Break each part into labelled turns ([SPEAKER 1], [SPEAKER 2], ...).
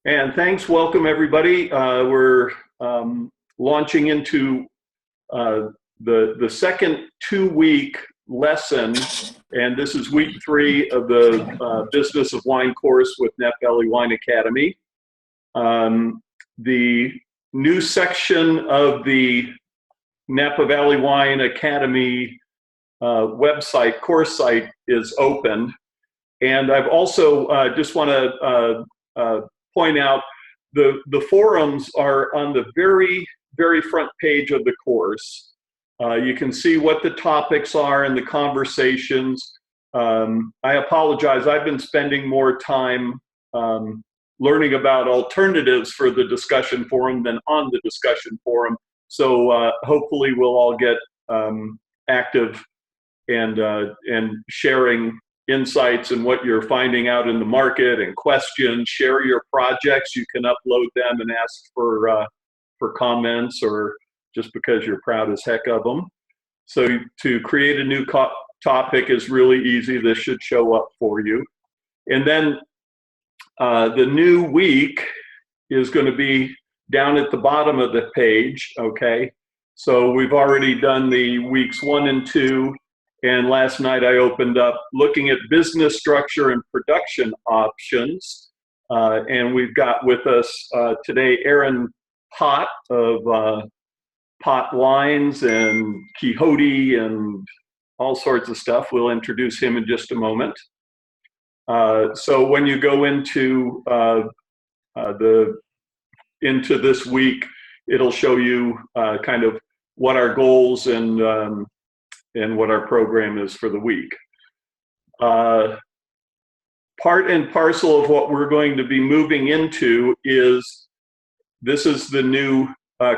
[SPEAKER 1] And thanks, welcome everybody. We're launching into the second 2-week lesson, and this is week 3 of the Business of Wine course with Napa Valley Wine Academy. The new section of the Napa Valley Wine Academy website, course site, is open. And I've also just want to point out the forums are on the very front page of the course. You can see what the topics are and the conversations. I apologize, I've been spending more time learning about alternatives for the discussion forum than on the discussion forum. So hopefully we'll all get active and sharing insights and what you're finding out in the market and questions. Share your projects. You can upload them and ask for comments, or just because you're proud as heck of them. So to create a new topic is really easy. This should show up for you. And then the new week is going to be down at the bottom of the page, okay? So we've already done the weeks 1 and 2. And last night I opened up looking at business structure and production options. And we've got with us today Aaron Pott of Pott Wines and Quixote and all sorts of stuff. We'll introduce him in just a moment. So when you go into this week, it'll show you kind of what our goals and what our program is for the week. Part and parcel of what we're going to be moving into is, this is the new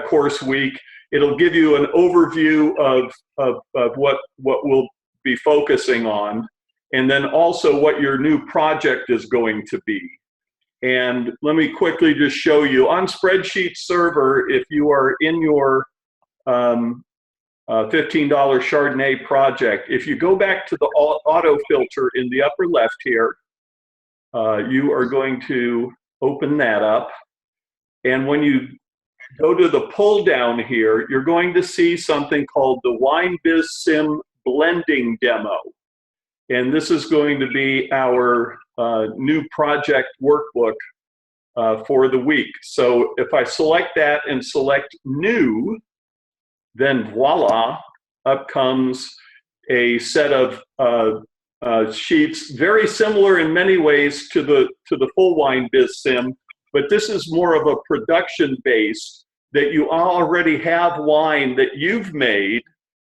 [SPEAKER 1] course week. It'll give you an overview of what we'll be focusing on, and then also what your new project is going to be. And let me quickly just show you on Spreadsheet Server, if you are in your $15 Chardonnay project, if you go back to the auto filter in the upper left here, you are going to open that up. And when you go to the pull down here, you're going to see something called the Wine Biz Sim Blending Demo. And this is going to be our new project workbook for the week. So if I select that and select new, then voila, up comes a set of sheets, very similar in many ways to the full Wine Biz Sim, but this is more of a production base that you already have wine that you've made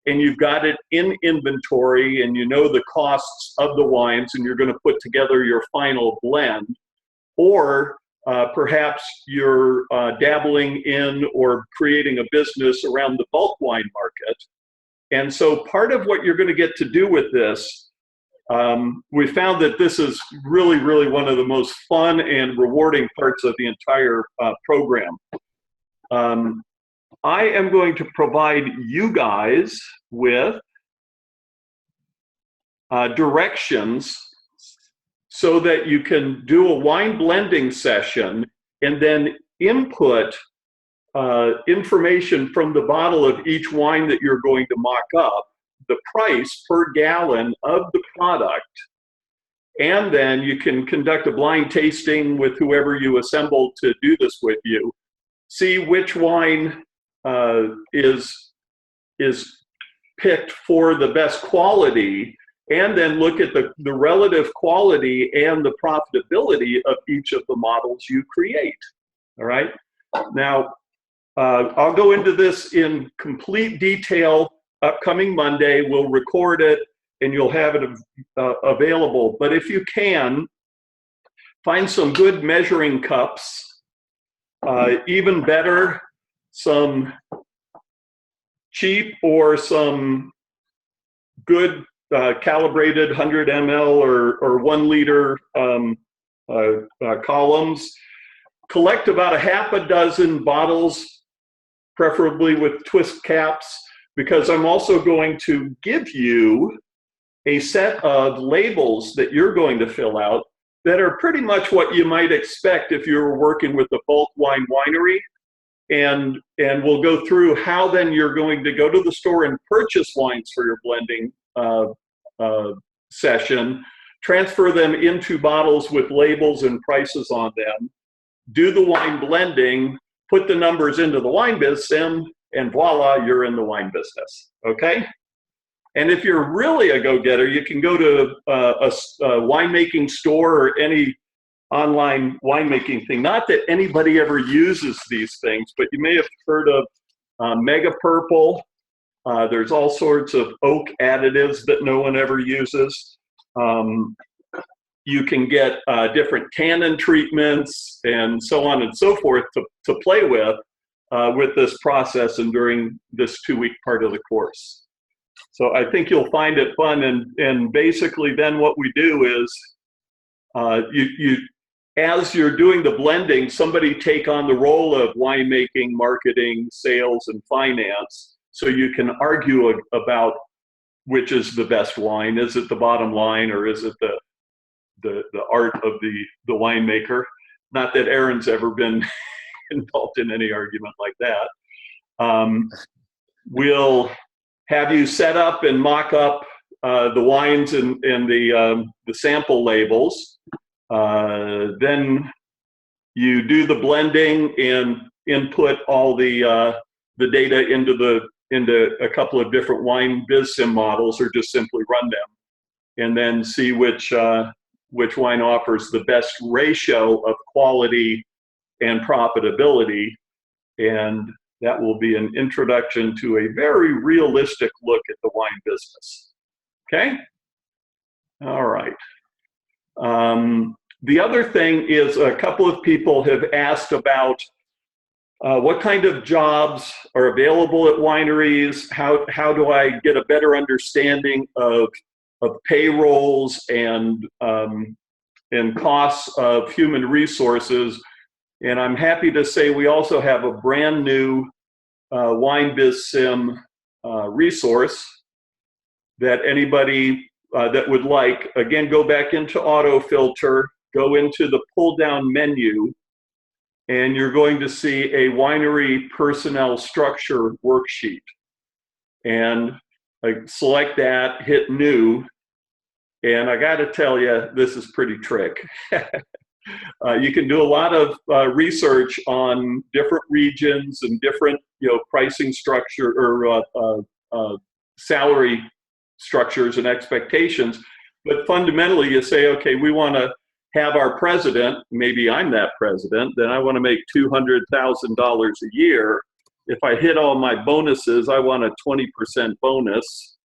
[SPEAKER 1] and you've got it in inventory and you know the costs of the wines and you're going to put together your final blend. Or perhaps you're dabbling in or creating a business around the bulk wine market. And so part of what you're going to get to do with this, we found that this is really one of the most fun and rewarding parts of the entire program. I am going to provide you guys with directions so that you can do a wine blending session and then input information from the bottle of each wine that you're going to mock up, the price per gallon of the product, and then you can conduct a blind tasting with whoever you assemble to do this with you, see which wine is picked for the best quality, and then look at the relative quality and the profitability of each of the models you create. All right. Now, I'll go into this in complete detail upcoming Monday. We'll record it and you'll have it available. But if you can, find some good measuring cups. Even better, some cheap or some good calibrated 100 ml or 1 liter columns. Collect about half a bottles, preferably with twist caps, because I'm also going to give you a set of labels that you're going to fill out that are pretty much what you might expect if you were working with a bulk wine winery. And we'll go through how then you're going to go to the store and purchase wines for your blending session, transfer them into bottles with labels and prices on them, do the wine blending, put the numbers into the wine biz sim, and voila, you're in the wine business, okay? And if you're really a go-getter, you can go to a winemaking store or any online winemaking thing. Not that anybody ever uses these things, but you may have heard of Mega Purple. There's all sorts of oak additives that no one ever uses. You can get different tannin treatments and so on and so forth to play with this process and during this 2-week part of the course. So I think you'll find it fun. And basically then what we do is as you're doing the blending, somebody take on the role of winemaking, marketing, sales, and finance, so you can argue about which is the best wine. Is it the bottom line, or is it the art of the winemaker? Not that Aaron's ever been involved in any argument like that. We'll have you set up and mock up the wines and the sample labels. Then you do the blending and input all the data into a couple of different wine biz sim models, or just simply run them, and then see which wine offers the best ratio of quality and profitability. And that will be an introduction to a very realistic look at the wine business. Okay? All right. The other thing is, a couple of people have asked about what kind of jobs are available at wineries. How do I get a better understanding of payrolls and costs of human resources? And I'm happy to say we also have a brand new wine biz sim resource that anybody that would like, again, go back into autofilter, go into the pull down menu, and you're going to see a winery personnel structure worksheet. And I select that, hit new, and I got to tell you, this is pretty trick. You can do a lot of research on different regions and different, pricing structure or salary structures and expectations. But fundamentally, you say, okay, we want to have our president, maybe I'm that president, then I want to make $200,000 a year. If I hit all my bonuses, I want a 20% bonus.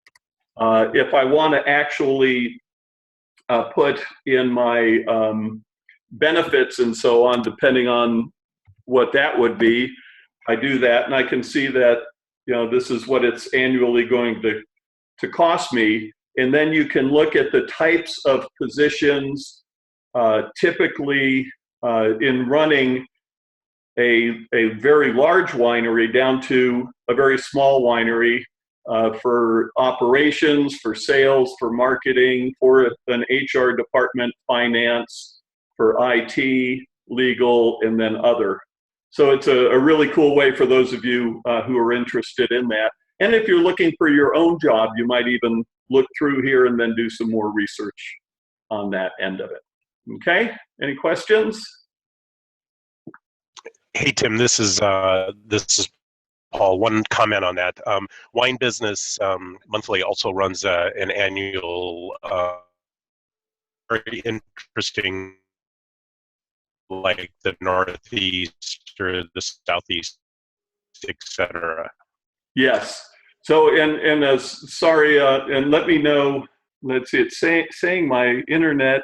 [SPEAKER 1] If I want to actually put in my benefits and so on, depending on what that would be, I do that, and I can see that, this is what it's annually going to cost me. And then you can look at the types of positions typically in running a very large winery down to a very small winery, for operations, for sales, for marketing, for an HR department, finance, for IT, legal, and then other. So it's a really cool way for those of you who are interested in that. And if you're looking for your own job, you might even look through here and then do some more research on that end of it. Okay, any questions?
[SPEAKER 2] Hey, Tim, this is Paul. One comment on that. Wine Business Monthly also runs an annual, very interesting, like the Northeast or the Southeast, etc.
[SPEAKER 1] Yes. So, and sorry, and let me know. Let's see. It's saying my internet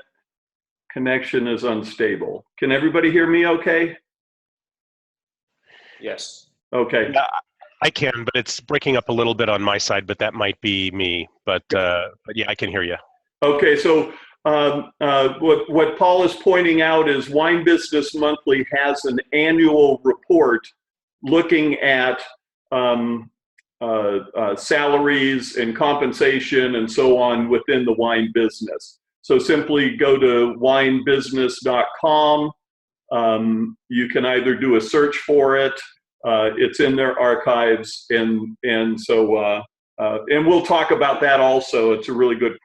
[SPEAKER 1] connection is unstable. Can everybody hear me? Okay.
[SPEAKER 3] Yes.
[SPEAKER 1] Okay.
[SPEAKER 2] Yeah, I can, but it's breaking up a little bit on my side. But that might be me. But yeah, I can hear you.
[SPEAKER 1] Okay. So what Paul is pointing out is Wine Business Monthly has an annual report looking at salaries and compensation and so on within the wine business. So simply go to winebusiness.com. You can either do a search for it. It's in their archives, and we'll talk about that also. It's a really good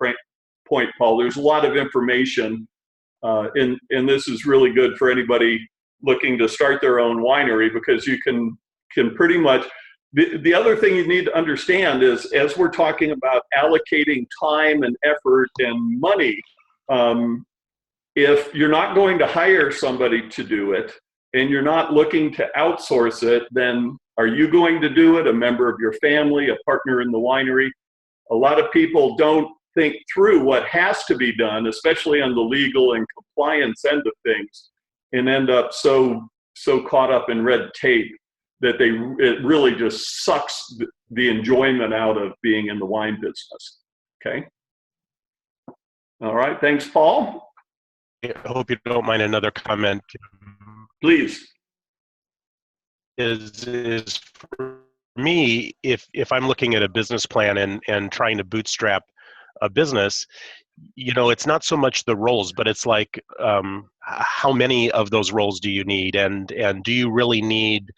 [SPEAKER 1] point, Paul. There's a lot of information, and this is really good for anybody looking to start their own winery, because you can pretty much. The other thing you need to understand is, as we're talking about allocating time and effort and money, if you're not going to hire somebody to do it and you're not looking to outsource it, then are you going to do it? A member of your family, a partner in the winery? A lot of people don't think through what has to be done, especially on the legal and compliance end of things, and end up so caught up in red tape that it really just sucks the enjoyment out of being in the wine business. Okay. All right. Thanks, Paul.
[SPEAKER 2] I hope you don't mind another comment.
[SPEAKER 1] Please.
[SPEAKER 2] Is for me, if I'm looking at a business plan and trying to bootstrap a business, it's not so much the roles, but it's like, how many of those roles do you need, and do you really need,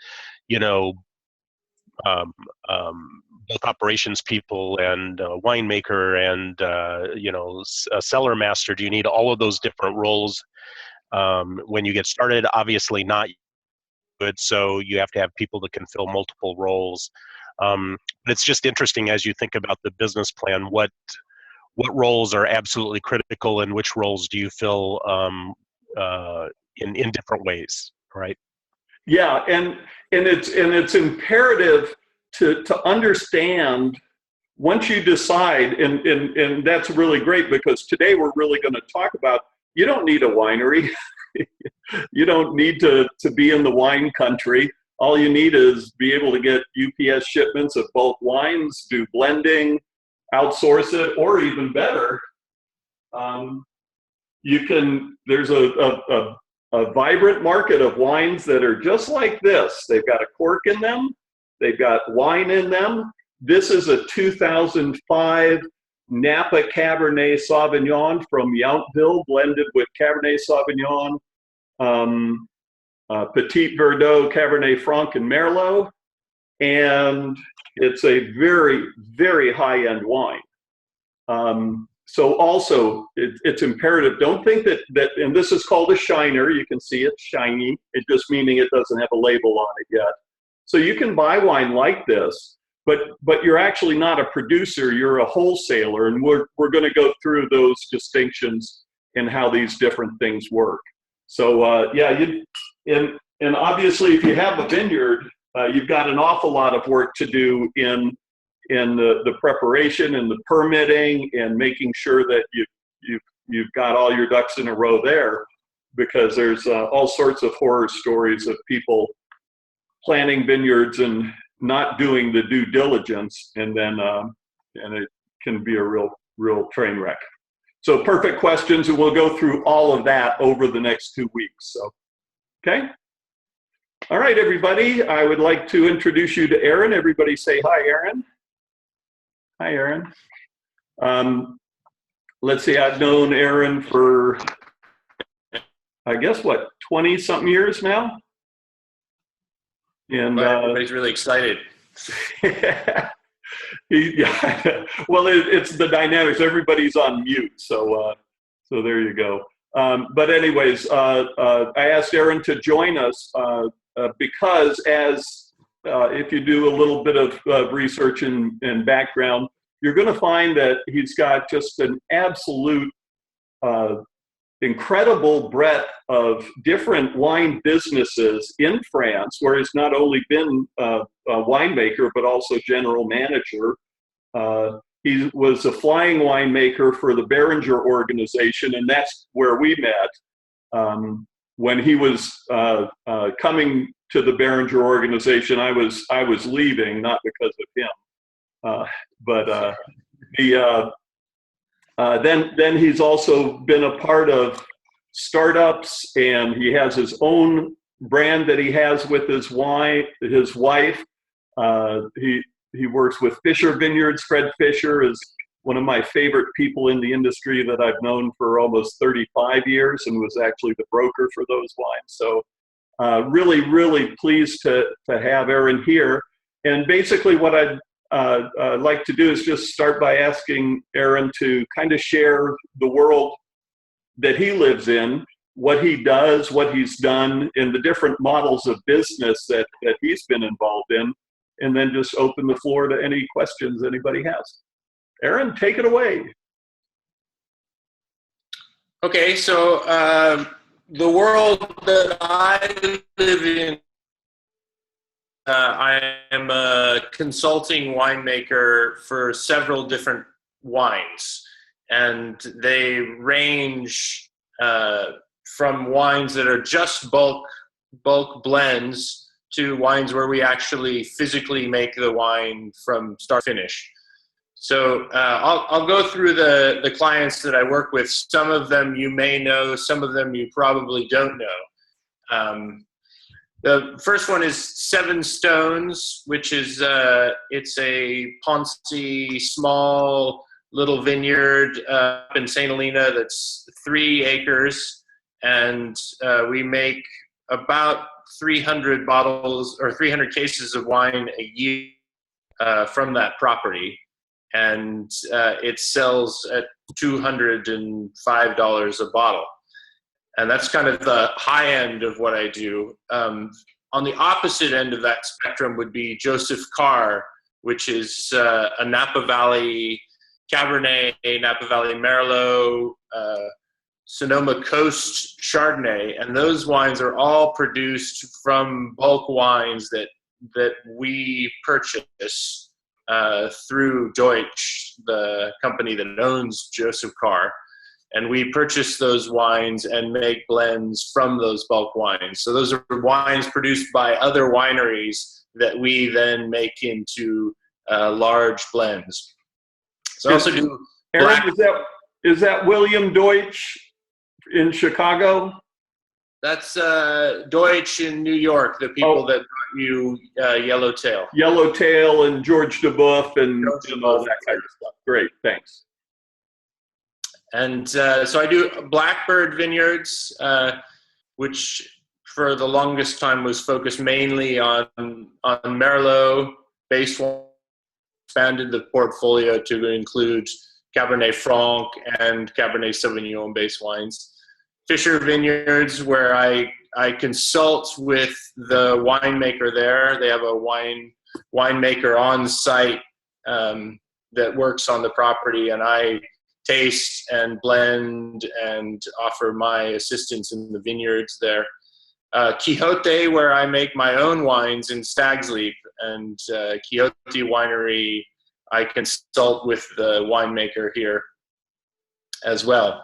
[SPEAKER 2] both operations people and a winemaker and a cellar master? Do you need all of those different roles when you get started? Obviously not good, so you have to have people that can fill multiple roles. But it's just interesting, as you think about the business plan, what roles are absolutely critical and which roles do you fill in different ways, right?
[SPEAKER 1] Yeah, and it's imperative to understand once you decide, and that's really great, because today we're really going to talk about, you don't need a winery. You don't need to be in the wine country. All you need is be able to get UPS shipments of bulk wines, do blending, outsource it, or even better, there's a vibrant market of wines that are just like this. They've got a cork in them. They've got wine in them. This is a 2005 Napa Cabernet Sauvignon from Yountville, blended with Cabernet Sauvignon, Petit Verdot, Cabernet Franc, and Merlot. And it's a very, very high-end wine. So also, it's imperative. Don't think that, and this is called a shiner. You can see it's shiny. It just meaning it doesn't have a label on it yet. So you can buy wine like this, but you're actually not a producer. You're a wholesaler, and we're going to go through those distinctions and how these different things work. So and obviously, if you have a vineyard, you've got an awful lot of work to do in the preparation and the permitting and making sure that you've got all your ducks in a row there, because there's all sorts of horror stories of people planting vineyards and not doing the due diligence, and then and it can be a real train wreck. So perfect questions, and we'll go through all of that over the next 2 weeks. So, okay. All right, everybody. I would like to introduce you to Erin. Everybody say hi, Erin. Hi, Erin. Let's see, I've known Erin for, I guess, 20-something years now? And
[SPEAKER 3] everybody's really excited.
[SPEAKER 1] Yeah. Well, it's the dynamics. Everybody's on mute, so there you go. But anyways, I asked Erin to join us because if you do a little bit of research and background, you're going to find that he's got just an absolute incredible breadth of different wine businesses in France, where he's not only been a winemaker, but also general manager. He was a flying winemaker for the Beringer organization, and that's where we met. When he was coming to the Beringer organization, I was leaving, not because of him. Then he's also been a part of startups, and he has his own brand that he has with his wife. He works with Fisher Vineyards. Fred Fisher one of my favorite people in the industry that I've known for almost 35 years and was actually the broker for those wines. So really, really pleased to have Aaron here. And basically what I'd like to do is just start by asking Aaron to kind of share the world that he lives in, what he does, what he's done, and the different models of business that he's been involved in, and then just open the floor to any questions anybody has. Aaron, take it away.
[SPEAKER 3] Okay, so the world that I live in, I am a consulting winemaker for several different wines, and they range from wines that are just bulk blends to wines where we actually physically make the wine from start to finish. So I'll go through the clients that I work with. Some of them you may know, some of them you probably don't know. The first one is Seven Stones, which is it's a Ponce small little vineyard up in St. Helena that's 3 acres, and we make about 300 bottles or 300 cases of wine a year from that property. And it sells at $205 a bottle. And that's kind of the high end of what I do. On the opposite end of that spectrum would be Joseph Carr, which is a Napa Valley Cabernet, Napa Valley Merlot, Sonoma Coast Chardonnay. And those wines are all produced from bulk wines that we purchase through Deutsch, the company that owns Joseph Carr, and we purchase those wines and make blends from those bulk wines. So those are wines produced by other wineries that we then make into large blends. So I also do
[SPEAKER 1] Aaron, is that William Deutsch in Chicago?
[SPEAKER 3] That's Deutsch in New York, the people that brought you Yellowtail.
[SPEAKER 1] Yellowtail and George DeBoeuf and all that kind of stuff. Great, thanks.
[SPEAKER 3] And so I do Blackbird Vineyards, which for the longest time was focused mainly on Merlot base wine, expanded the portfolio to include Cabernet Franc and Cabernet Sauvignon base wines. Fisher Vineyards, where I consult with the winemaker there. They have a winemaker on site that works on the property, and I taste and blend and offer my assistance in the vineyards there. Quixote, where I make my own wines in Stag's Leap, and Quixote Winery, I consult with the winemaker here as well.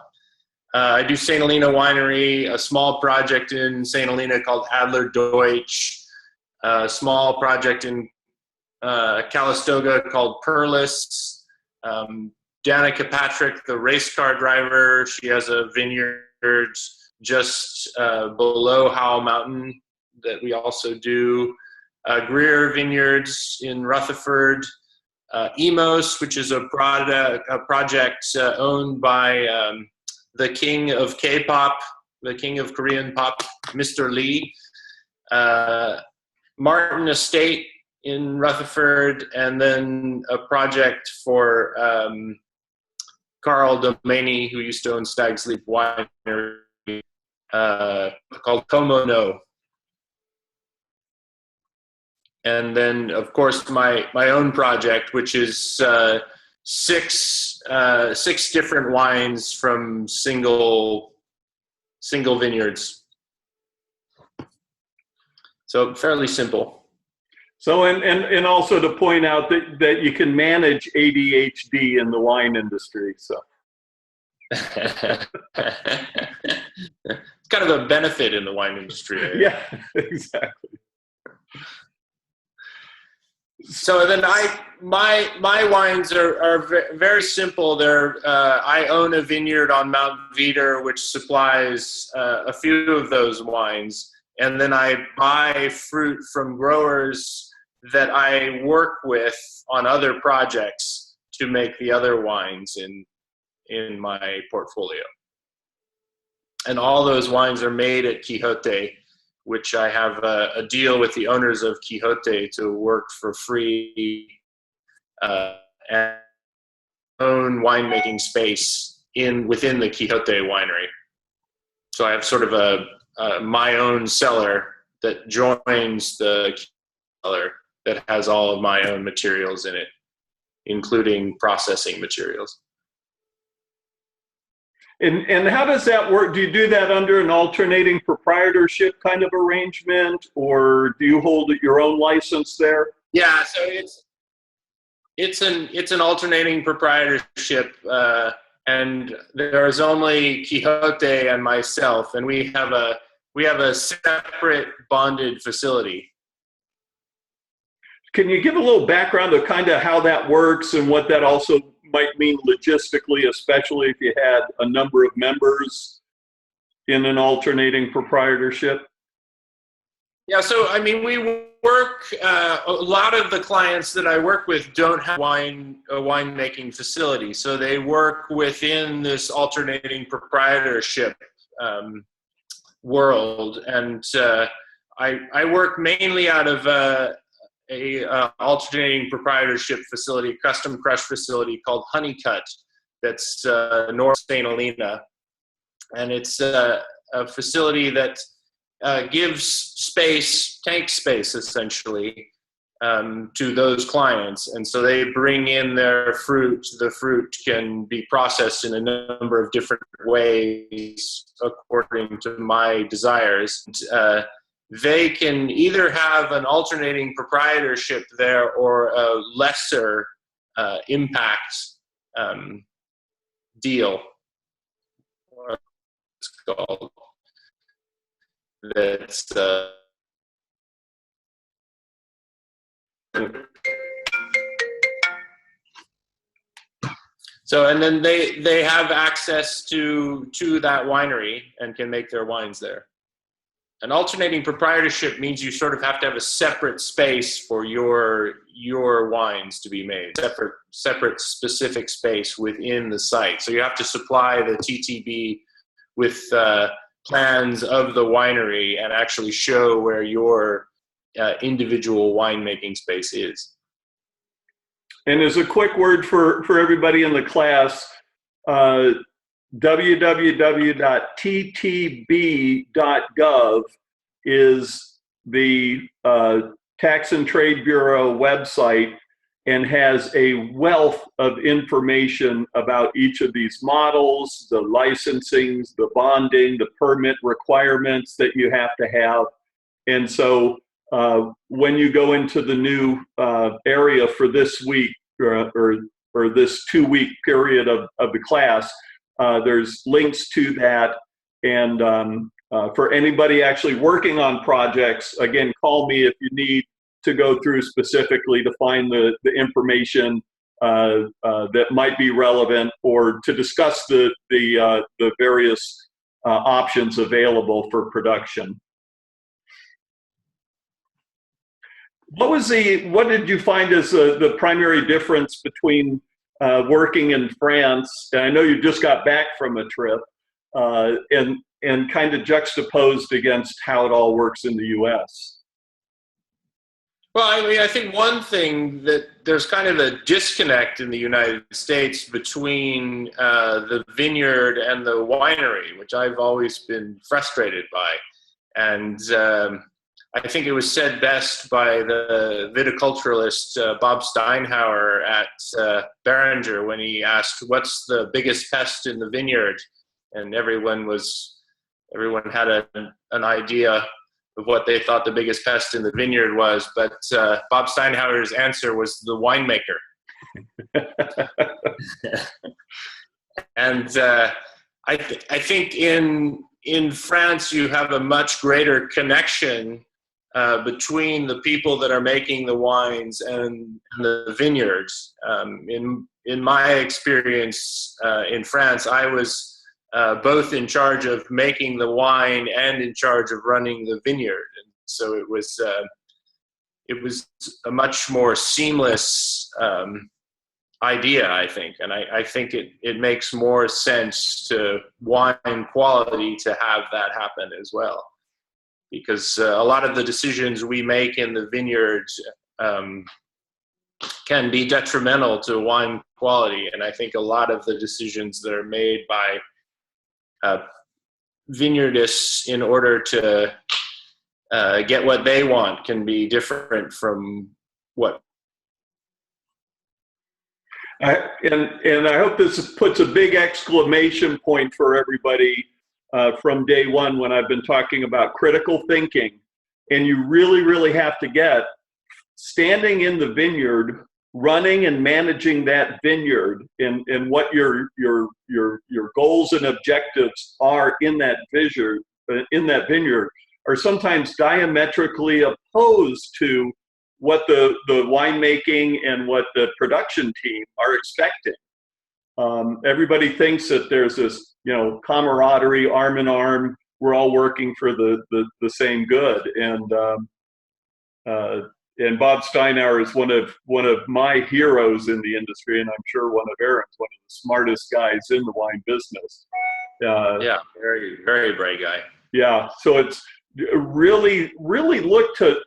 [SPEAKER 3] I do St. Helena Winery, a small project in St. Helena called Adler Deutsch, a small project in Calistoga called Perlis. Danica Patrick, the race car driver, she has a vineyard just below Howell Mountain that we also do. Greer Vineyards in Rutherford. Emos, which is a project owned by the king of K-pop, the king of Korean pop, Mr. Lee. Martin Estate in Rutherford, and then a project for Carl Domaney, who used to own Stag's Leap Winery, called Como No. And then, of course, my own project, which is six different wines from single vineyards. So fairly simple.
[SPEAKER 1] So and also to point out that you can manage ADHD in the wine industry. So
[SPEAKER 3] it's kind of a benefit in the wine industry.
[SPEAKER 1] Yeah, exactly.
[SPEAKER 3] So then my wines are very simple. I own a vineyard on Mount Veeder, which supplies a few of those wines. And then I buy fruit from growers that I work with on other projects to make the other wines in my portfolio. And all those wines are made at Quixote, which I have a deal with the owners of Quixote to work for free and own winemaking space within the Quixote winery. So I have sort of my own cellar that joins the cellar that has all of my own materials in it, including processing materials.
[SPEAKER 1] And how does that work? Do you do that under an alternating proprietorship kind of arrangement, or do you hold your own license there?
[SPEAKER 3] Yeah, so it's an alternating proprietorship, and there's only Quixote and myself, and we have a separate bonded facility.
[SPEAKER 1] Can you give a little background of kind of how that works and what that also might mean logistically, especially if you had a number of members in an alternating proprietorship?
[SPEAKER 3] Yeah, so I mean, we work. A lot of the clients that I work with don't have a winemaking facility, so they work within this alternating proprietorship world, and I work mainly out of a alternating proprietorship facility, custom crush facility called Honeycut, that's north of St. Helena, and it's a facility that gives space, tank space essentially, to those clients. And so they bring in their fruit. The fruit can be processed in a number of different ways according to my desires. They can either have an alternating proprietorship there or a lesser impact deal, or it's called. That's so, and then they have access to that winery and can make their wines there. An alternating proprietorship means you sort of have to have a separate space for your wines to be made, separate specific space within the site. So you have to supply the TTB with plans of the winery and actually show where your individual winemaking space is.
[SPEAKER 1] And as a quick word for everybody in the class, www.ttb.gov is the Tax and Trade Bureau website and has a wealth of information about each of these models, the licensings, the bonding, the permit requirements that you have to have. And so when you go into the new area for this week or this 2-week period of the class, there's links to that. And for anybody actually working on projects, again, call me if you need to go through specifically to find the information that might be relevant, or to discuss the various options available for production. What did you find as the primary difference between working in France, and I know you just got back from a trip, and kind of juxtaposed against how it all works in the US?
[SPEAKER 3] Well, I mean, I think one thing that there's kind of a disconnect in the United States between the vineyard and the winery, which I've always been frustrated by. And I think it was said best by the viticulturalist Bob Steinhauer at Beringer when he asked, "What's the biggest pest in the vineyard?" And everyone had an idea of what they thought the biggest pest in the vineyard was, but Bob Steinhauer's answer was the winemaker. And I think in France you have a much greater connection between the people that are making the wines and the vineyards. In my experience in France, I was both in charge of making the wine and in charge of running the vineyard, and so it was a much more seamless idea, I think. And I think it makes more sense to wine quality to have that happen as well. Because a lot of the decisions we make in the vineyards can be detrimental to wine quality. And I think a lot of the decisions that are made by vineyardists in order to get what they want can be different from what.
[SPEAKER 1] And I hope this puts a big exclamation point for everybody from day one when I've been talking about critical thinking. And you really, really have to get standing in the vineyard, running and managing that vineyard, and what your goals and objectives are in that vineyard are sometimes diametrically opposed to what the winemaking and what the production team are expecting. Everybody thinks that there's this, camaraderie, arm in arm. We're all working for the same good. And Bob Steinauer is one of my heroes in the industry, and I'm sure one of Aaron's, one of the smartest guys in the wine business.
[SPEAKER 3] Yeah, very, very bright guy.
[SPEAKER 1] Yeah, so it's really look to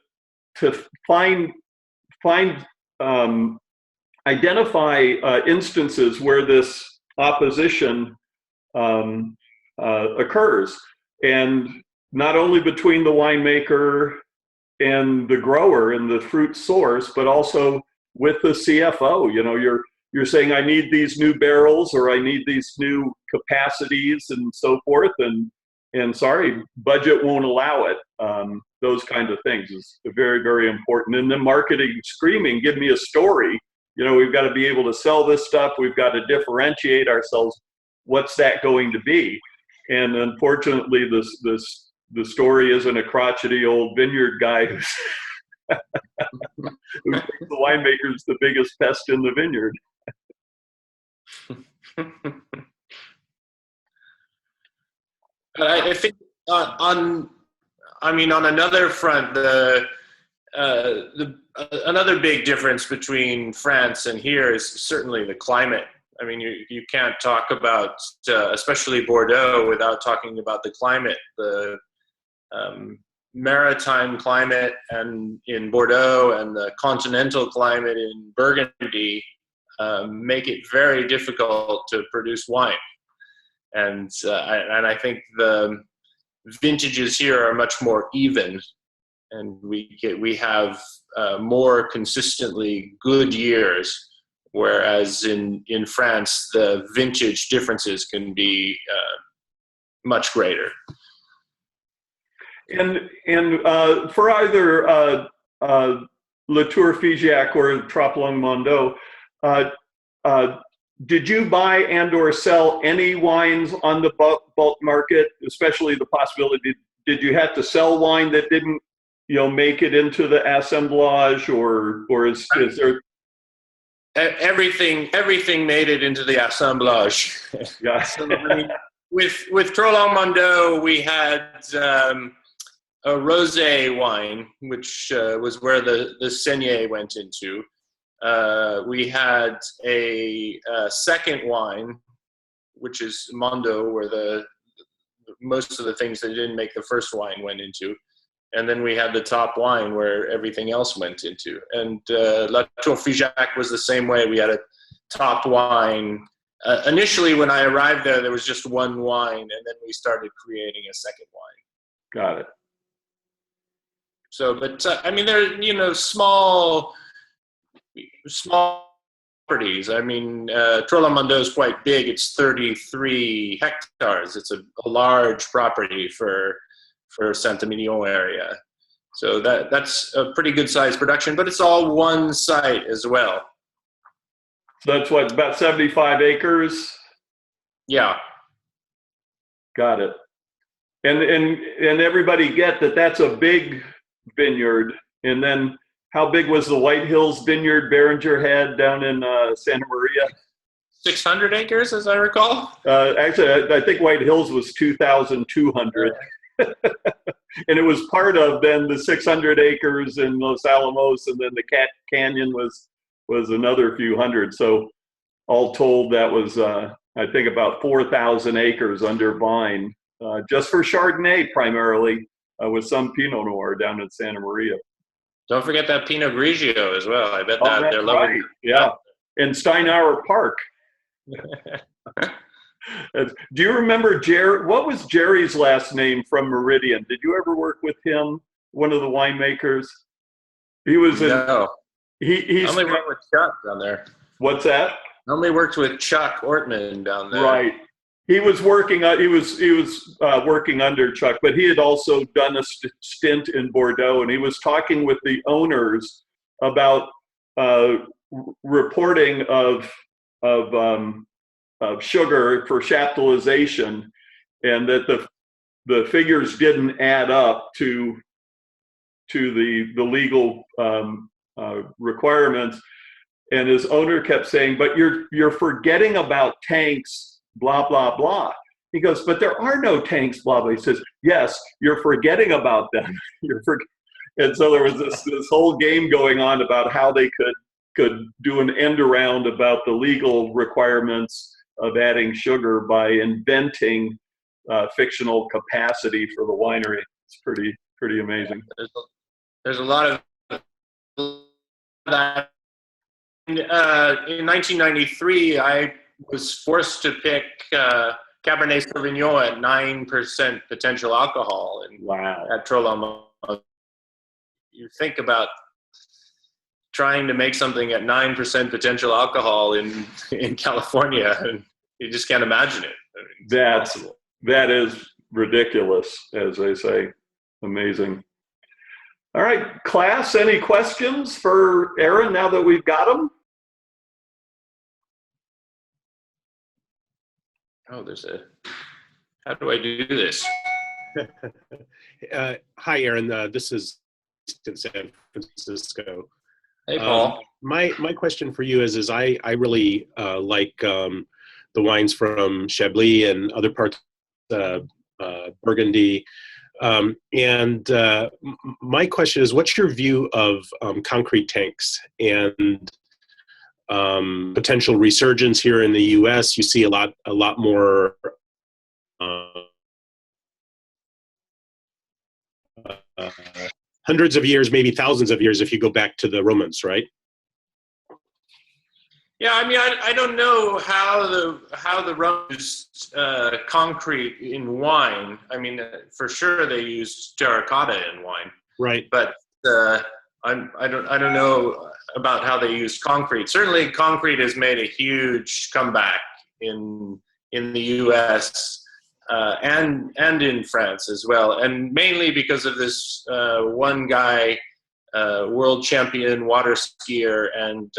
[SPEAKER 1] identify instances where this opposition occurs, and not only between the winemaker and the grower and the fruit source, but also with the CFO. You're saying, I need these new barrels, or I need these new capacities and so forth, and sorry, budget won't allow it. Those kind of things is very, very important. And then marketing screaming, give me a story. We've got to be able to sell this stuff. We've got to differentiate ourselves. What's that going to be? And unfortunately, the story isn't a crotchety old vineyard guy who thinks the winemaker's the biggest pest in the vineyard.
[SPEAKER 3] I think on another front, another big difference between France and here is certainly the climate. I mean, you can't talk about, especially Bordeaux, without talking about the climate. The maritime climate and in Bordeaux and the continental climate in Burgundy make it very difficult to produce wine. And I think the vintages here are much more even, and we have more consistently good years, whereas in France the vintage differences can be much greater. And
[SPEAKER 1] for either Latour Figeac or Troplong Mondot, did you buy and or sell any wines on the bulk market, especially the possibility, did you have to sell wine that didn't, make it into the assemblage, or is there?
[SPEAKER 3] Everything made it into the assemblage.
[SPEAKER 1] Yeah.
[SPEAKER 3] So, with Troplong Mondot, we had a rosé wine, which was where the Saignée went into. We had a second wine, which is Mondot, where most of the things that didn't make the first wine went into. And then we had the top wine where everything else went into. And Latour Figeac was the same way. We had a top wine. Initially, when I arrived there was just one wine, and then we started creating a second wine.
[SPEAKER 1] Got it.
[SPEAKER 3] So, but they're, small properties. Troplong Mondot is quite big. It's 33 hectares. It's a large property for Saint-Emilion area. So that's a pretty good sized production, but it's all one site as well.
[SPEAKER 1] So that's what, about 75 acres?
[SPEAKER 3] Yeah.
[SPEAKER 1] Got it. And everybody get that that's a big vineyard. And then how big was the White Hills vineyard Beringer had down in Santa Maria? 600
[SPEAKER 3] acres, as I recall.
[SPEAKER 1] Actually, I think White Hills was 2,200. And it was part of then the 600 acres in Los Alamos, and then the Cat Canyon was another few hundred. So all told, that was, I think, about 4,000 acres under vine, just for Chardonnay primarily, with some Pinot Noir down in Santa Maria.
[SPEAKER 3] Don't forget that Pinot Grigio as well. I bet
[SPEAKER 1] Oh,
[SPEAKER 3] that
[SPEAKER 1] that's
[SPEAKER 3] they're loving
[SPEAKER 1] right. Yeah. In Steinauer Park. Do you remember Jerry? What was Jerry's last name from Meridian? Did you ever work with him? One of the winemakers. He was in.
[SPEAKER 3] No.
[SPEAKER 1] He
[SPEAKER 3] I only worked with Chuck down there.
[SPEAKER 1] What's that?
[SPEAKER 3] I only worked with Chuck Ortman down there.
[SPEAKER 1] Right. He was working. He was working under Chuck, but he had also done a stint in Bordeaux, and he was talking with the owners about reporting of sugar for chaptalization, and that the figures didn't add up to the legal requirements. And his owner kept saying, "But you're forgetting about tanks, blah blah blah." He goes, "But there are no tanks, blah blah." He says, "Yes, you're forgetting about them." And so there was this whole game going on about how they could do an end around about the legal requirements of adding sugar by inventing fictional capacity for the winery. It's pretty amazing.
[SPEAKER 3] There's a lot of that. In 1993, I was forced to pick Cabernet Sauvignon at 9% potential alcohol. And
[SPEAKER 1] Wow.
[SPEAKER 3] at Trollomo, you think about trying to make something at 9% potential alcohol in California, and you just can't imagine it. I mean,
[SPEAKER 1] that is ridiculous, as they say. Amazing. All right, class, any questions for Aaron now that we've got him?
[SPEAKER 3] Oh, how do I do this?
[SPEAKER 2] Hi, Aaron. This is in San Francisco.
[SPEAKER 3] Hey, Paul.
[SPEAKER 2] My question for you is I really like the wines from Chablis and other parts of Burgundy. And my question is, what's your view of concrete tanks and potential resurgence here in the U.S.? You see a lot more hundreds of years, maybe thousands of years, if you go back to the Romans, right?
[SPEAKER 3] Yeah, I mean, I don't know how the Romans used concrete in wine. I mean, for sure they used terracotta in wine,
[SPEAKER 2] right?
[SPEAKER 3] But I don't know about how they used concrete. Certainly, concrete has made a huge comeback in the U.S. And in France as well, and mainly because of this one guy. World champion water skier and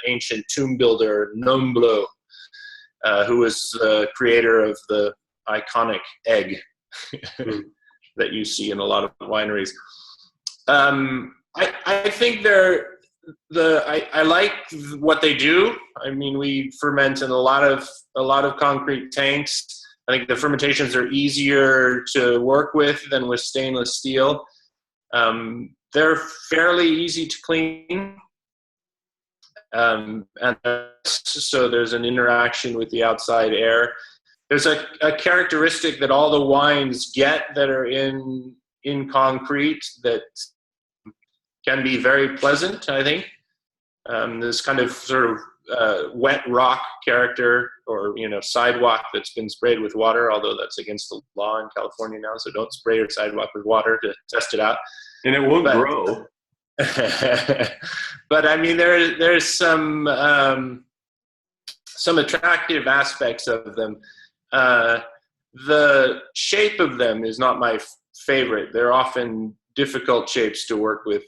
[SPEAKER 3] ancient tomb builder Nomblot, who was the creator of the iconic egg that you see in a lot of wineries. I think I like what they do. I mean, we ferment in a lot of concrete tanks. I think the fermentations are easier to work with than with stainless steel. They're fairly easy to clean, and so there's an interaction with the outside air. There's a characteristic that all the wines get that are in concrete that can be very pleasant, I think. This kind of sort of wet rock character, or sidewalk that's been sprayed with water, although that's against the law in California now, so don't spray your sidewalk with water to test it out.
[SPEAKER 1] And it won't grow.
[SPEAKER 3] But I mean, there's some attractive aspects of them. The shape of them is not my favorite. They're often difficult shapes to work with.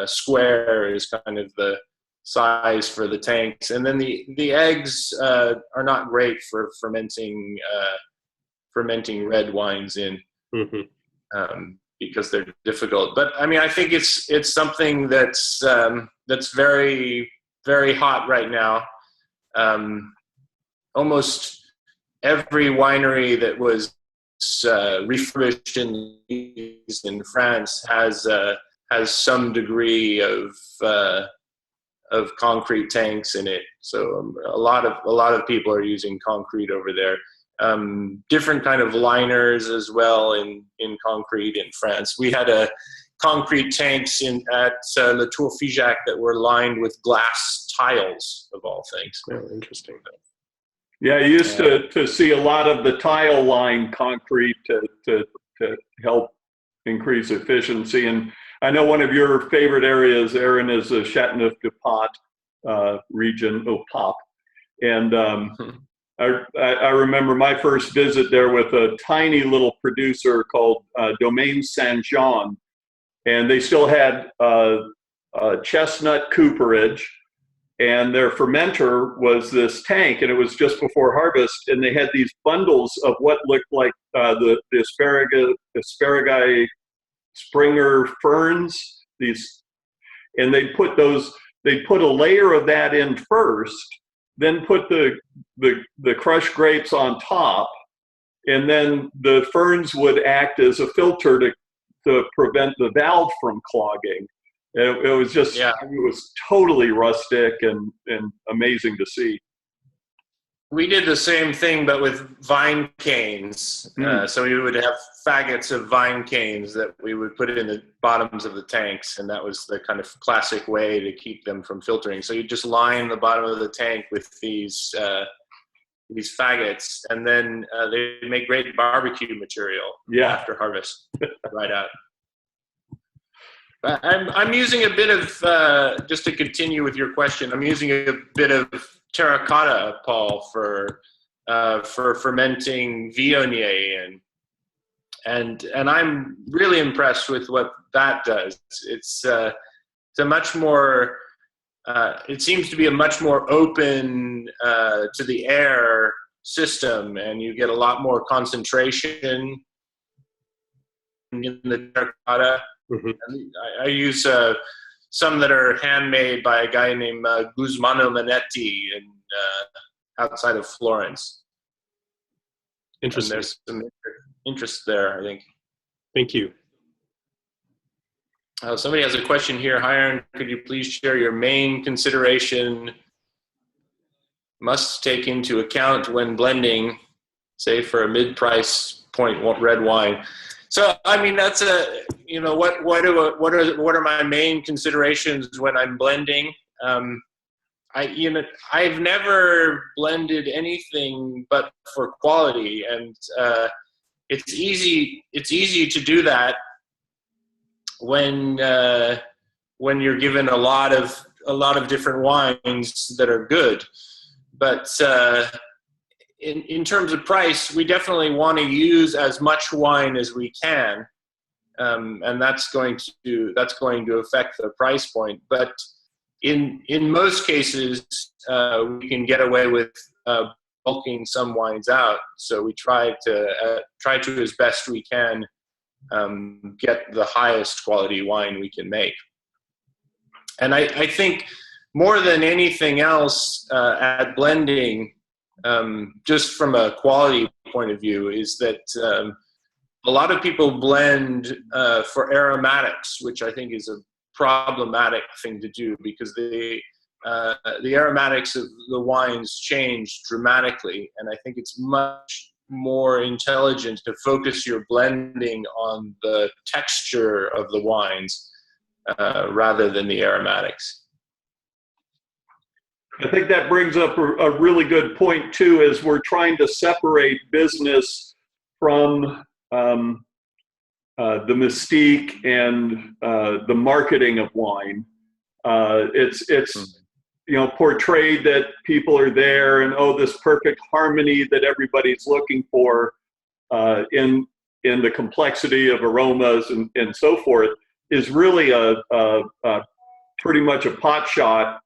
[SPEAKER 3] Square is kind of the size for the tanks, and then the eggs are not great for fermenting red wines in. Mm-hmm. Because they're difficult. But I mean, I think it's something that's very, very hot right now. Almost every winery that was refurbished in France has some degree of of concrete tanks in it. So a lot of people are using concrete over there. Different kind of liners as well in concrete in France. We had concrete tanks at La Tour Figeac that were lined with glass tiles, of all things.
[SPEAKER 4] Oh, interesting.
[SPEAKER 1] Yeah, I used to see a lot of the tile line concrete to help increase efficiency. And I know one of your favorite areas, Aaron, is the Châteauneuf-du-Pape region, Pop. And I remember my first visit there with a tiny little producer called Domaine Saint-Jean, and they still had chestnut cooperage, and their fermenter was this tank, and it was just before harvest, and they had these bundles of what looked like the asparagi Springer ferns, and they'd put a layer of that in first, then put the crushed grapes on top, and then the ferns would act as a filter to prevent the valve from clogging. It was just, it was totally rustic and amazing to see.
[SPEAKER 3] We did the same thing, but with vine canes. So we would have faggots of vine canes that we would put in the bottoms of the tanks, and that was the kind of classic way to keep them from filtering. So you just line the bottom of the tank with these faggots, and then they make great barbecue material after harvest, right out. I'm using a bit of, just to continue with your question, I'm using a bit of terracotta, Paul, for fermenting Viognier, and I'm really impressed with what that does. It's a much more, it seems to be a much more open to the air system, and you get a lot more concentration in the terracotta. I use some that are handmade by a guy named Guzmano Manetti outside of Florence.
[SPEAKER 4] Interesting.
[SPEAKER 3] And there's some interest there, I think.
[SPEAKER 4] Thank you.
[SPEAKER 3] Somebody has a question here. Hi, Aaron. Could you please share your main consideration must take into account when blending, say, for a mid-price point red wine? So, I mean, that's what are my main considerations when I'm blending? I've never blended anything but for quality, and it's easy to do that when you're given a lot of different wines that are good. But in terms of price, we definitely want to use as much wine as we can, and that's going to affect the price point. But in most cases, we can get away with bulking some wines out. So we try to as best we can get the highest quality wine we can make. And I think more than anything else at blending, just from a quality point of view, is that a lot of people blend for aromatics, which I think is a problematic thing to do, because the aromatics of the wines change dramatically, and I think it's much more intelligent to focus your blending on the texture of the wines rather than the aromatics.
[SPEAKER 1] I think that brings up a really good point too, as we're trying to separate business from the mystique and the marketing of wine. It's portrayed that people are there and this perfect harmony that everybody's looking for in the complexity of aromas and so forth is really a pretty much a pot shot.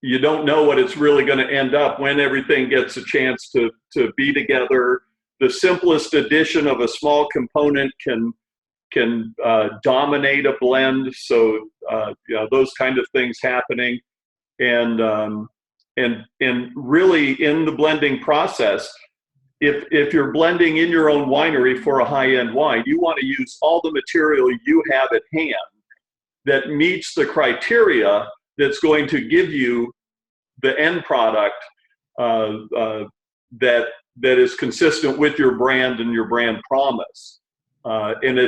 [SPEAKER 1] You don't know what it's really going to end up when everything gets a chance to be together. The simplest addition of a small component can dominate a blend. So those kind of things happening, and really in the blending process, if you're blending in your own winery for a high-end wine, you want to use all the material you have at hand. that meets the criteria that's going to give you the end product that is consistent with your brand and your brand promise. And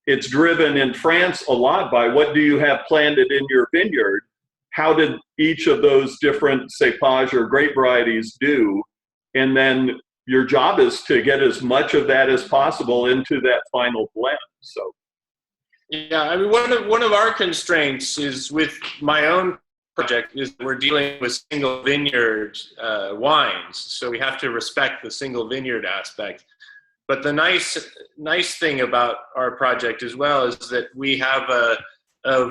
[SPEAKER 1] it's driven in France a lot by what do you have planted in your vineyard? How did each of those different cépage or grape varieties do? And then your job is to get as much of that as possible into that final blend. So,
[SPEAKER 3] yeah, I mean, one of our constraints is with my own project is we're dealing with single vineyard wines, so we have to respect the single vineyard aspect. But the nice thing about our project as well is that we have a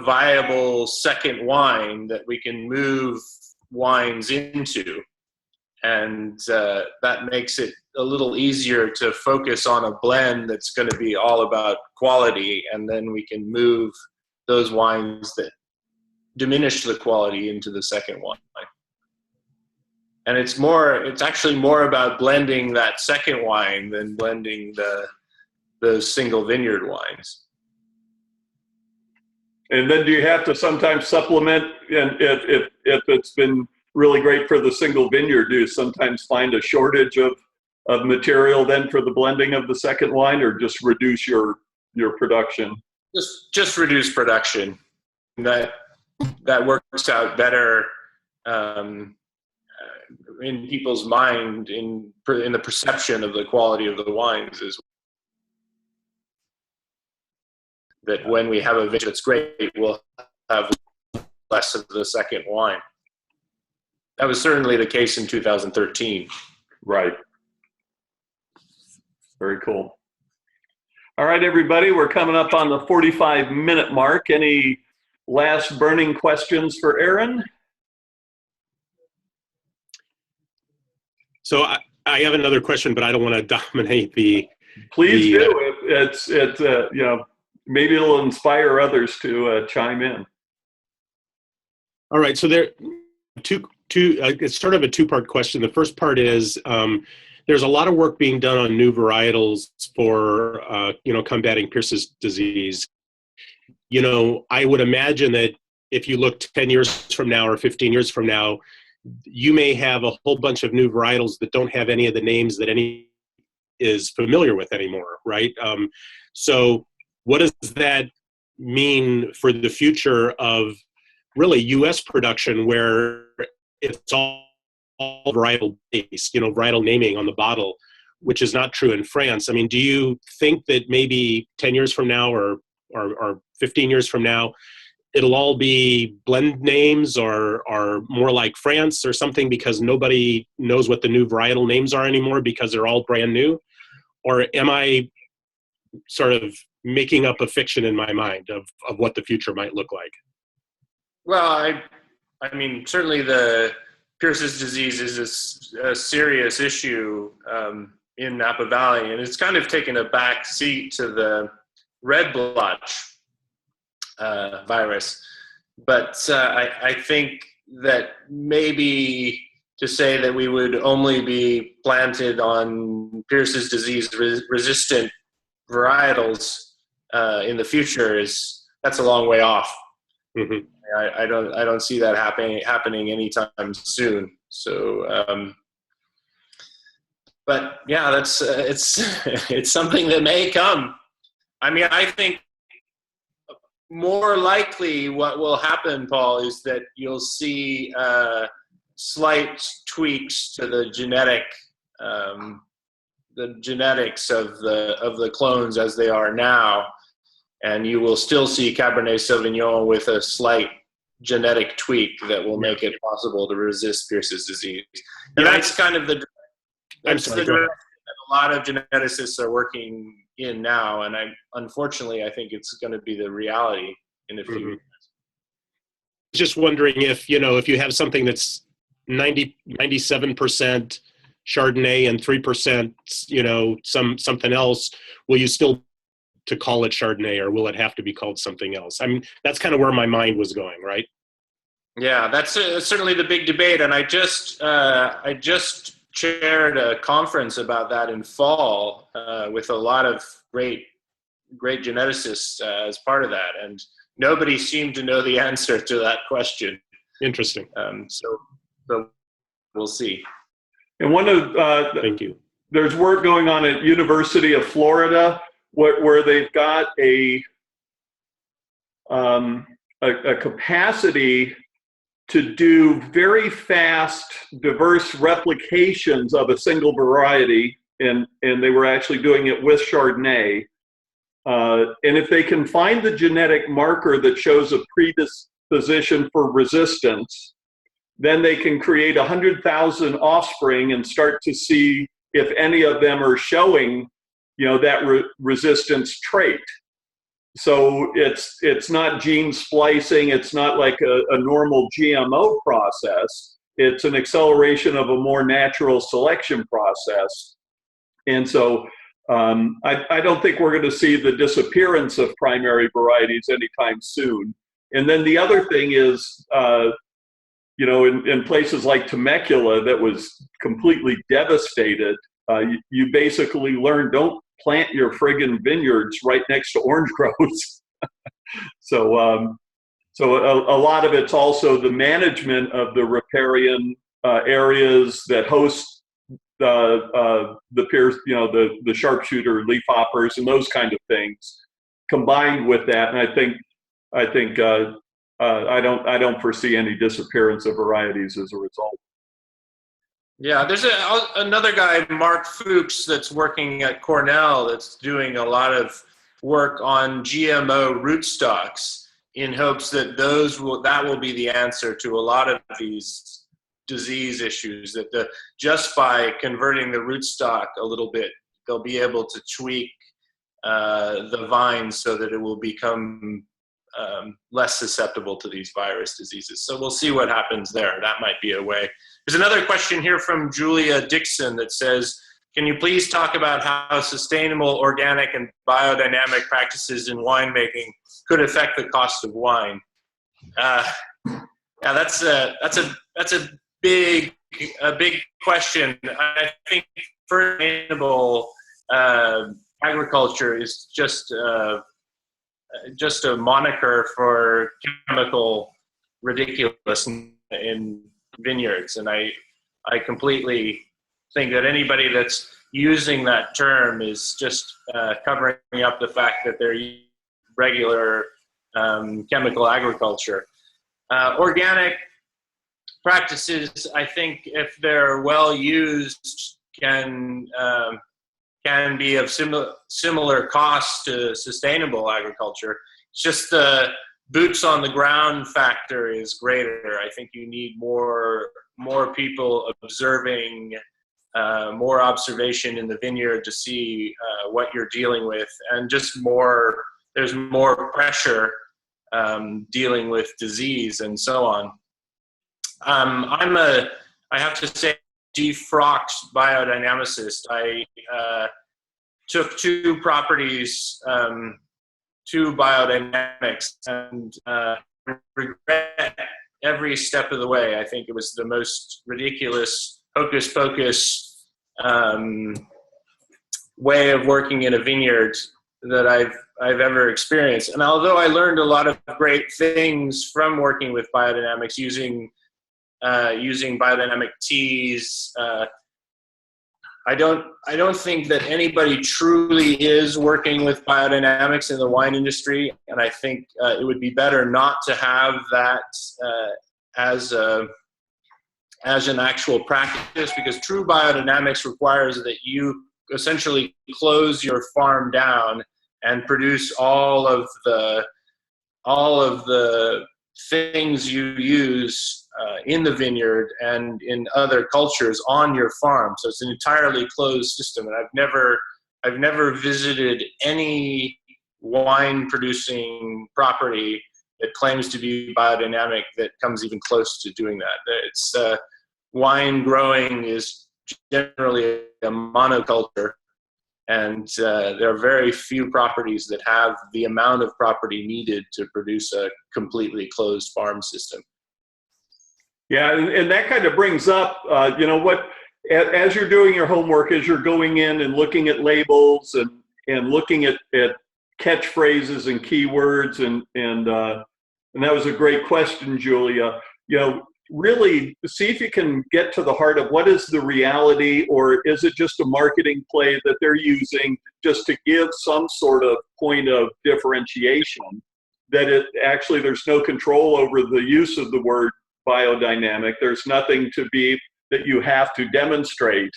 [SPEAKER 3] viable second wine that we can move wines into. And that makes it a little easier to focus on a blend that's going to be all about quality, and then we can move those wines that diminish the quality into the second wine. And it's actually more about blending that second wine than blending the single vineyard wines.
[SPEAKER 1] And then do you have to sometimes supplement, and if it's been really great for the single vineyard, do you sometimes find a shortage of material then for the blending of the second wine, or just reduce your production?
[SPEAKER 3] Just reduce production. That works out better in people's mind, in the perception of the quality of the wines, is that when we have a vintage that's great, we'll have less of the second wine. That was certainly the case in 2013.
[SPEAKER 1] Right. Very cool. All right, everybody, we're coming up on the 45-minute mark. Any last burning questions for Aaron?
[SPEAKER 4] So I have another question, but I don't want to dominate the.
[SPEAKER 1] Please do. It's you know, maybe it'll inspire others to chime in.
[SPEAKER 4] All right. So there it's sort of a two-part question. The first part is there's a lot of work being done on new varietals for combating Pierce's disease. You know, I would imagine that if you look 10 years from now or 15 years from now, you may have a whole bunch of new varietals that don't have any of the names that any is familiar with anymore, right? So what does that mean for the future of really U.S. production, where it's all varietal based, varietal naming on the bottle, which is not true in France? I mean, do you think that maybe 10 years from now or 15 years from now, it'll all be blend names or more like France or something, because nobody knows what the new varietal names are anymore because they're all brand new? Or am I sort of making up a fiction in my mind of what the future might look like?
[SPEAKER 3] Well, I mean, certainly the Pierce's disease is a serious issue in Napa Valley, and it's kind of taken a back seat to the red blotch virus. But I think that maybe to say that we would only be planted on Pierce's disease resistant varietals in the future that's a long way off. Mm-hmm. I don't see that happening anytime soon. So, but yeah, that's it's something that may come. I mean, I think more likely what will happen, Paul, is that you'll see slight tweaks to the genetics of the clones as they are now, and you will still see Cabernet Sauvignon with a slight genetic tweak that will make it possible to resist Pierce's disease. And that's kind of the direction that a lot of geneticists are working in now, and unfortunately I think it's going to be the reality in a few years.
[SPEAKER 4] Just wondering if you have something that's 97% Chardonnay and 3% something else, will you still to call it Chardonnay, or will it have to be called something else? I mean, that's kind of where my mind was going, right?
[SPEAKER 3] Yeah, that's certainly the big debate, and I just chaired a conference about that in fall with a lot of great great geneticists as part of that, and nobody seemed to know the answer to that question.
[SPEAKER 4] Interesting.
[SPEAKER 3] So we'll see.
[SPEAKER 1] And one of
[SPEAKER 4] Thank you.
[SPEAKER 1] there's work going on at University of Florida where they've got a capacity to do very fast, diverse replications of a single variety, and they were actually doing it with Chardonnay. And if they can find the genetic marker that shows a predisposition for resistance, then they can create 100,000 offspring and start to see if any of them are showing, that resistance trait. So it's not gene splicing. It's not like a normal GMO process. It's an acceleration of a more natural selection process. And so I don't think we're going to see the disappearance of primary varieties anytime soon. And then the other thing is, in places like Temecula that was completely devastated, you basically learn, don't plant your friggin' vineyards right next to orange groves. So a lot of it's also the management of the riparian areas that host the sharpshooter leafhoppers and those kind of things, combined with that. And I think I don't foresee any disappearance of varieties as a result.
[SPEAKER 3] Yeah, there's another guy, Mark Fuchs, that's working at Cornell that's doing a lot of work on GMO rootstocks in hopes that that will be the answer to a lot of these disease issues, that just by converting the rootstock a little bit, they'll be able to tweak the vine so that it will become less susceptible to these virus diseases. So we'll see what happens there. That might be a way. There's another question here from Julia Dixon that says, can you please talk about how sustainable organic and biodynamic practices in winemaking could affect the cost of wine? Yeah, that's a big question. I think sustainable agriculture is just a moniker for chemical ridiculousness in vineyards, and I completely think that anybody that's using that term is just covering up the fact that they're using regular chemical agriculture. Organic practices, I think, if they're well used, can be of similar cost to sustainable agriculture. It's just the boots on the ground factor is greater. I think you need more people observing, more observation in the vineyard to see what you're dealing with, and just there's more pressure dealing with disease and so on. I have to say, defrocked biodynamicist. I took 2 properties to biodynamics and regret every step of the way. I think it was the most ridiculous hocus pocus way of working in a vineyard that I've ever experienced. And although I learned a lot of great things from working with biodynamics, using biodynamic teas, I don't think that anybody truly is working with biodynamics in the wine industry, and I think it would be better not to have that as an actual practice, because true biodynamics requires that you essentially close your farm down and produce all of the things you use in the vineyard and in other cultures on your farm. So it's an entirely closed system. And I've never visited any wine producing property that claims to be biodynamic that comes even close to doing that. It's wine growing is generally a monoculture, and there are very few properties that have the amount of property needed to produce a completely closed farm system.
[SPEAKER 1] Yeah, and that kind of brings up, as you're doing your homework, as you're going in and looking at labels and looking at catchphrases and keywords, and that was a great question, Julia. You know, really see if you can get to the heart of what is the reality, or is it just a marketing play that they're using just to give some sort of point of differentiation, that it actually there's no control over the use of the word biodynamic. There's nothing to be that you have to demonstrate.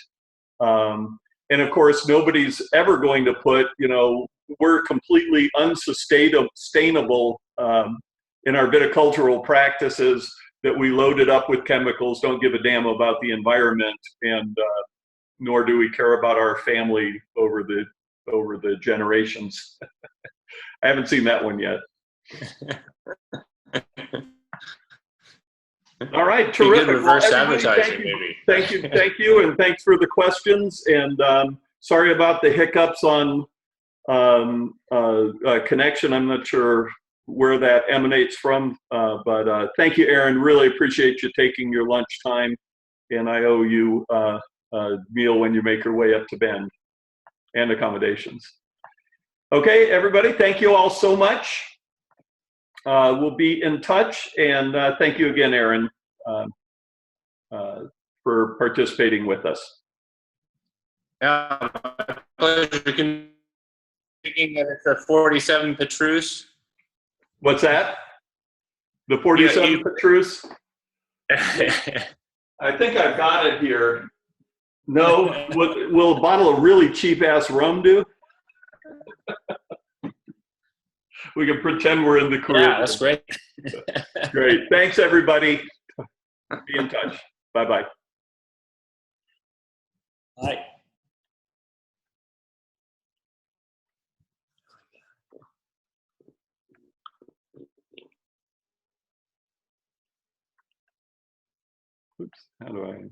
[SPEAKER 1] And of course, nobody's ever going to put, you know, we're completely unsustainable in our viticultural practices, that we load it up with chemicals, don't give a damn about the environment, and nor do we care about our family over the generations. I haven't seen that one yet. All right, terrific.
[SPEAKER 3] Good reverse
[SPEAKER 1] Well,
[SPEAKER 3] advertising, maybe.
[SPEAKER 1] Thank you, and thanks for the questions. And sorry about the hiccups on connection. I'm not sure where that emanates from, but thank you, Aaron. Really appreciate you taking your lunch time, and I owe you a meal when you make your way up to Bend, and accommodations. Okay, everybody, thank you all so much. We'll be in touch, and thank you again, Aaron, for participating with us.
[SPEAKER 3] Yeah, my pleasure. Thinking that it's a 47 Petrus.
[SPEAKER 1] What's that? The 47 Petrus? I think I've got it here. No, will a bottle of really cheap-ass rum do? We can pretend we're in the Caribbean.
[SPEAKER 3] Yeah, that's great.
[SPEAKER 1] Great. Thanks, everybody. Be in touch. Bye-bye.
[SPEAKER 3] Bye.
[SPEAKER 1] Oops. How do I?